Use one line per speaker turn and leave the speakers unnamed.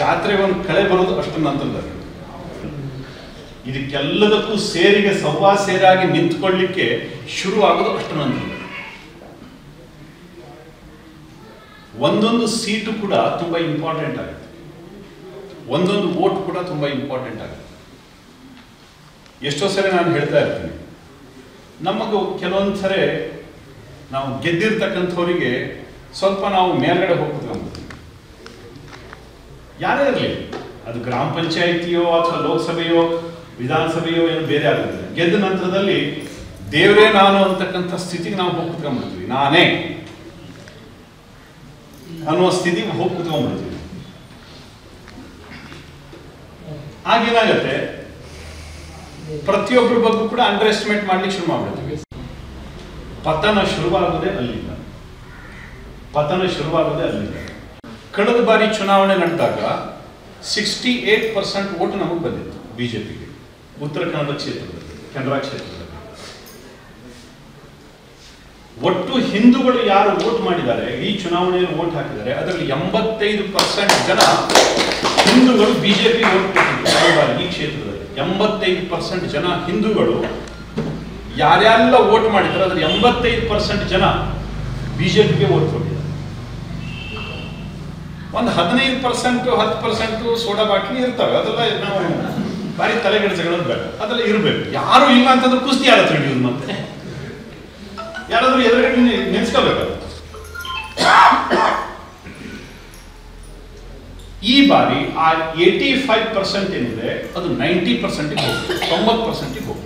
ಜಾತ್ರೆಗೆ ಒಂದು ಕಳೆ ಬರೋದು ಅಷ್ಟೊಂದು ಅಂತಂದ್ರೆ ಇದಕ್ಕೆಲ್ಲದಕ್ಕೂ ಸೇರಿಗೆ ಸವ್ವಾ ಸೇರಾಗಿ ನಿಂತ್ಕೊಳ್ಳಿಕ್ಕೆ ಶುರು ಆಗೋದು ಅಷ್ಟೊಂದು ಅಂತಂದ್ರೆ ಒಂದೊಂದು ಸೀಟು ಕೂಡ ತುಂಬಾ ಇಂಪಾರ್ಟೆಂಟ್ ಆಗುತ್ತೆ, ಒಂದೊಂದು ವೋಟ್ ಕೂಡ ತುಂಬಾ ಇಂಪಾರ್ಟೆಂಟ್ ಆಗುತ್ತೆ. ಎಷ್ಟೋ ಸರಿ ನಾನು ಹೇಳ್ತಾ ಇರ್ತೀನಿ, ನಮಗೂ ಕೆಲವೊಂದು ಸರಿ ನಾವು ಗೆದ್ದಿರ್ತಕ್ಕಂಥವರಿಗೆ ಸ್ವಲ್ಪ ನಾವು ಮೇಲ್ಗಡೆ ಹೋಗ್ಬಿಡ್ತೀವಿ. ಯಾರೇ ಇರಲಿ, ಅದು ಗ್ರಾಮ ಪಂಚಾಯಿತಿಯೋ ಅಥವಾ ಲೋಕಸಭೆಯೋ ವಿಧಾನಸಭೆಯೋ ಏನು ಬೇರೆ ಆಗೋದಿಲ್ಲ. ಗೆದ್ದ ನಂತರದಲ್ಲಿ ದೇವರೇ ನಾನು ಅಂತಕ್ಕಂಥ ಸ್ಥಿತಿಗೆ ನಾವು ಹೋಗಿ ಕುತ್ಕೊಂಡ್ಬಿಡ್ತೀವಿ, ನಾನೇ ಅನ್ನುವ ಸ್ಥಿತಿಗೆ ಹೋಗಿ ಕುತ್ಕೊಂಡ್ಬಿಡ್ತೀವಿ. ಆಗೇನಾಗತ್ತೆ, ಪ್ರತಿಯೊಬ್ಬರ ಬಗ್ಗೆ ಕೂಡ ಅಂಡರ್ ಎಸ್ಟಿಮೇಟ್ ಮಾಡ್ಲಿಕ್ಕೆ ಶುರು ಮಾಡ್ಬಿಡ್ತೀವಿ. ಪತನ ಶುರುವಾಗೋದೇ ಅಲ್ಲಿಂದ. ಕಳೆದ ಬಾರಿ ಚುನಾವಣೆ ನಡೆದಾಗ 68% ಓಟು ನಮಗೆ ಬಂದಿತ್ತು ಬಿಜೆಪಿಗೆ, ಉತ್ತರ ಕನ್ನಡ ಕ್ಷೇತ್ರದಲ್ಲಿ, ಕೆನರಾ ಕ್ಷೇತ್ರದಲ್ಲಿ. ಒಟ್ಟು ಹಿಂದೂಗಳು ಯಾರು ವೋಟ್ ಮಾಡಿದ್ದಾರೆ, ಈ ಚುನಾವಣೆಯಲ್ಲಿ ವೋಟ್ ಹಾಕಿದ್ದಾರೆ, ಅದರಲ್ಲಿ 85% ಜನ ಹಿಂದೂಗಳು ಬಿಜೆಪಿ ವೋಟ್ ಕೊಟ್ಟಿದ್ದಾರೆ. ಈ ಕ್ಷೇತ್ರದಲ್ಲಿ 85% ಜನ ಹಿಂದೂಗಳು ಯಾರ್ಯಾರೆಲ್ಲ ವೋಟ್ ಮಾಡಿದ್ದಾರೆ ಅದ್ರ 85% ಜನ ಬಿಜೆಪಿಗೆ ವೋಟ್ ಕೊಟ್ಟಿದ್ದಾರೆ. ಒಂದು 15% 10% ಸೋಡಾ ಬಾಟ್ಲಿ ಇರ್ತವೆ, ಅದೆಲ್ಲ ನಾವು ಬಾರಿ ತಲೆಗೆಡಿಸಿಕೊಳ್ಳೋದು ಬೇಡ, ಅದೆಲ್ಲ ಇರಬೇಕು. ಯಾರು ಇಲ್ಲ ಅಂತಂದ್ರೆ ಕುಸ್ತಿ ಯಾರ ಹತ್ರ ಹಿಡಿಯೋದು, ಮತ್ತೆ ಯಾರಾದ್ರೂ ಎದುರುಗಡೆ ನೆನೆಸ್ಕೋಬೇಕಾಗುತ್ತೆ. ಈ ಬಾರಿ ಆ 85% ಏನಿದೆ ಅದು 90%ಗೆ ಹೋಗ್ತದೆ, 90%ಗೆ ಹೋಗ್ತದೆ.